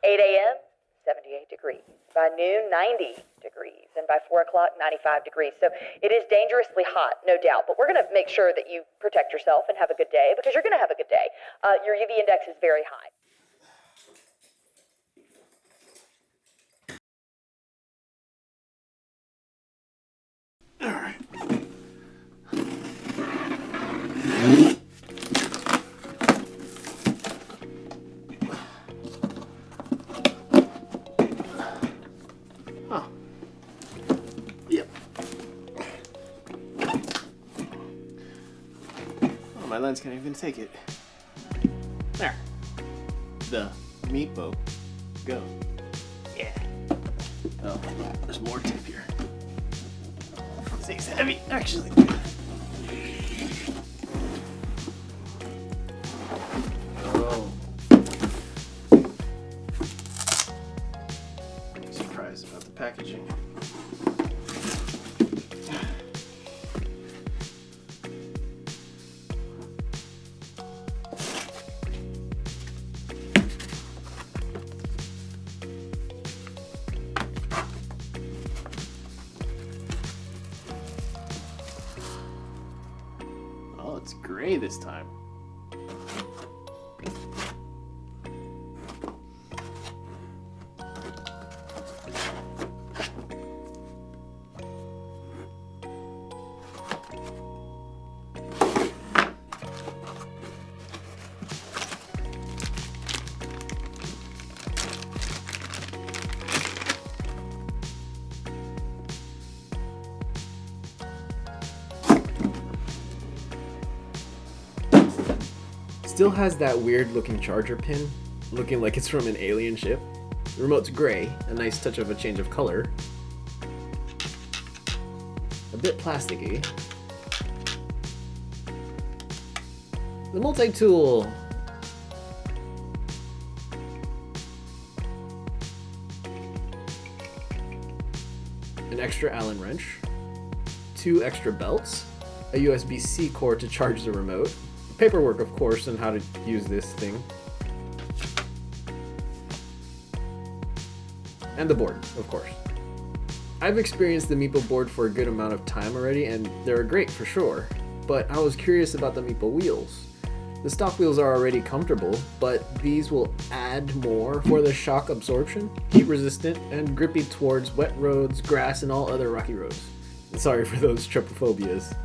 8 a.m., 78 degrees. By noon, 90 degrees. And by 4 o'clock, 95 degrees. So it is dangerously hot, no doubt. But we're going to make sure that you protect yourself and have a good day, because you're going to have a good day. Your UV index is very high. All right. Huh. Yep. Oh, my lens can't even take it. There. The MEEPO GO. Yeah. Oh, there's more tape here. This thing's heavy, actually. Oh. Surprised about the packaging. Oh, it's gray this time. Still has that weird looking charger pin, looking like it's from an alien ship. The remote's gray, a nice touch of a change of color. A bit plasticky. The multi-tool. An extra Allen wrench. 2 extra belts. A USB-C cord to charge the remote. Paperwork, of course, on how to use this thing. And the board, of course. I've experienced the MEEPO board for a good amount of time already, and they're great for sure. But I was curious about the MEEPO wheels. The stock wheels are already comfortable, but these will add more for the shock absorption, heat resistant, and grippy towards wet roads, grass, and all other rocky roads. Sorry for those trypophobias.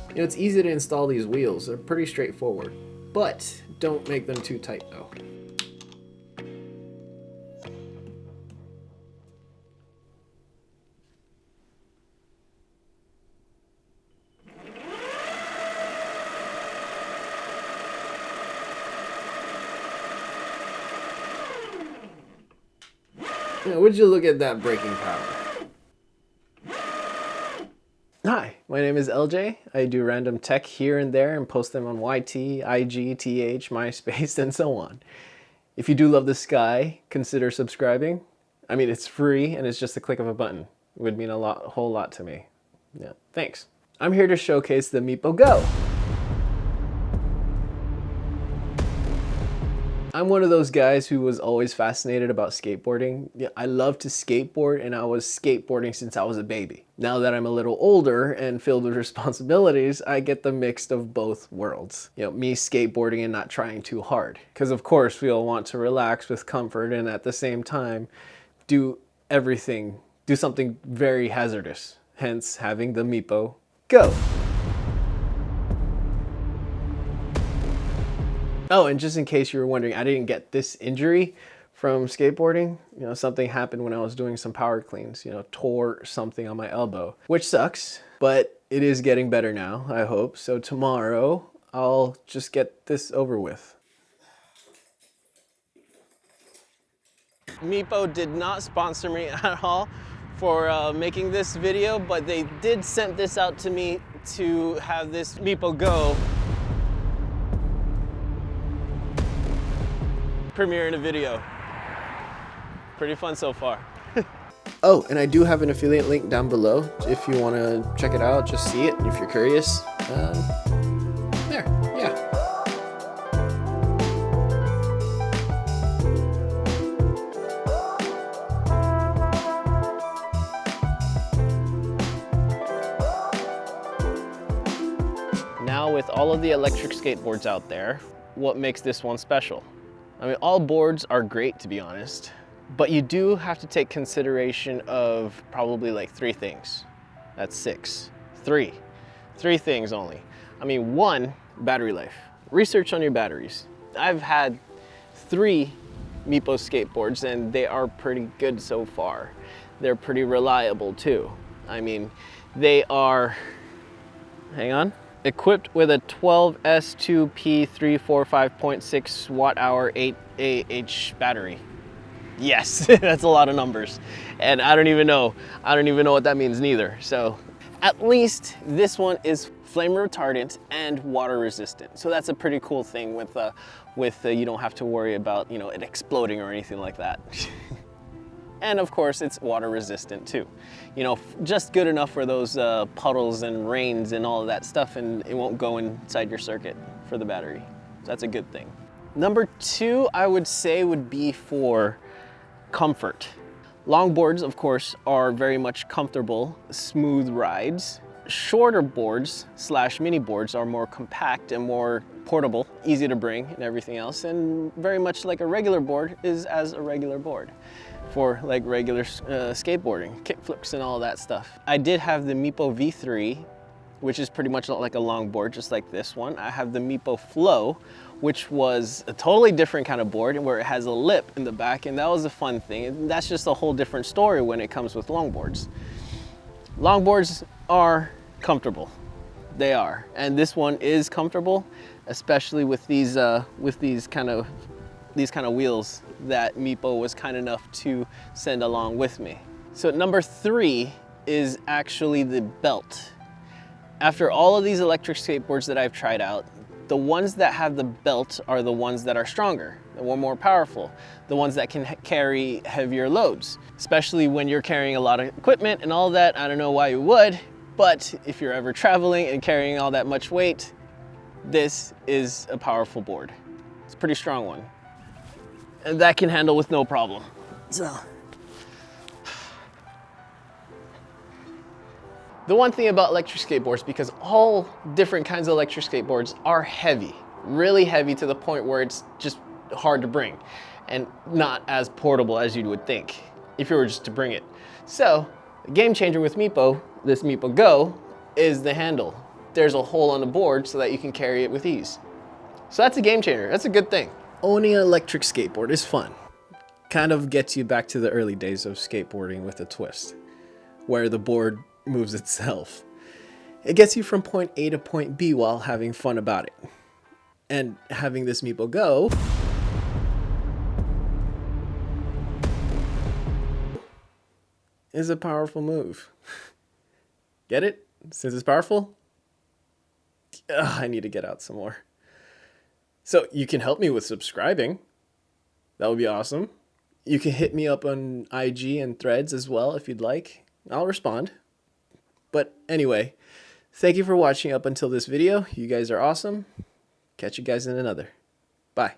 You know, it's easy to install these wheels. They're pretty straightforward, but don't make them too tight though. You know, would you look at that braking power? Hi, my name is LJ. I do random tech here and there and post them on YT, IG, TH, MySpace, and so on. If you do love the sky, consider subscribing. I mean, it's free and it's just a click of a button. It would mean a whole lot to me. Yeah, thanks. I'm here to showcase the MEEPO GO. I'm one of those guys who was always fascinated about skateboarding. Yeah, I love to skateboard, and I was skateboarding since I was a baby. Now that I'm a little older and filled with responsibilities, I get the mix of both worlds. You know, me skateboarding and not trying too hard. Because of course we all want to relax with comfort and at the same time do something very hazardous. Hence having the MEEPO GO. Oh, and just in case you were wondering, I didn't get this injury from skateboarding. You know, something happened when I was doing some power cleans, you know, tore something on my elbow, which sucks, but it is getting better now, I hope. So tomorrow, I'll just get this over with. MEEPO did not sponsor me at all for making this video, but they did send this out to me to have this MEEPO GO premiere in a video. Pretty fun so far. Oh, and I do have an affiliate link down below if you want to check it out, just see it if you're curious. There, yeah. Now with all of the electric skateboards out there, what makes this one special? I mean, all boards are great, to be honest, but you do have to take consideration of probably like 3 things. That's 6. 3 things only. I mean, 1, battery life. Research on your batteries. I've had 3 MEEPO skateboards and they are pretty good so far. They're pretty reliable too. I mean, they are, hang on, equipped with a 12S2P345.6 watt-hour 8Ah battery. Yes, that's a lot of numbers. And I don't even know what that means neither. So at least this one is flame retardant and water resistant. So that's a pretty cool thing with you don't have to worry about, you know, it exploding or anything like that. And of course it's water resistant too. You know, just good enough for those puddles and rains and all of that stuff, and it won't go inside your circuit for the battery. So that's a good thing. Number 2, I would say, would be for comfort. Longboards, of course, are very much comfortable, smooth rides. Shorter boards / mini boards are more compact and more portable, easy to bring and everything else, and very much like a regular board is as a regular board for like regular skateboarding, kick flips and all that stuff. I did have the MEEPO V3, which is pretty much like a longboard, just like this one. I have the MEEPO Flow, which was a totally different kind of board where it has a lip in the back, and that was a fun thing. And that's just a whole different story when it comes with longboards. Longboards are comfortable. They are, and this one is comfortable, especially with these kind of wheels that MEEPO was kind enough to send along with me. So number 3 is actually the belt. After all of these electric skateboards that I've tried out, the ones that have the belt are the ones that are stronger, the one more powerful, the ones that can carry heavier loads, especially when you're carrying a lot of equipment and all that. I don't know why you would, but if you're ever traveling and carrying all that much weight, this is a powerful board. It's a pretty strong one, and that can handle with no problem. So, the one thing about electric skateboards, because all different kinds of electric skateboards are heavy, really heavy to the point where it's just hard to bring and not as portable as you would think if you were just to bring it. So the game changer with MEEPO, this MEEPO GO, is the handle. There's a hole on the board so that you can carry it with ease. So that's a game changer. That's a good thing. Owning an electric skateboard is fun. Kind of gets you back to the early days of skateboarding with a twist, where the board moves itself. It gets you from point A to point B while having fun about it. And having this MEEPO GO is a powerful move. Get it? Since it's powerful? I need to get out some more. So you can help me with subscribing. That would be awesome. You can hit me up on IG and Threads as well if you'd like. I'll respond. But anyway, thank you for watching up until this video. You guys are awesome. Catch you guys in another. Bye.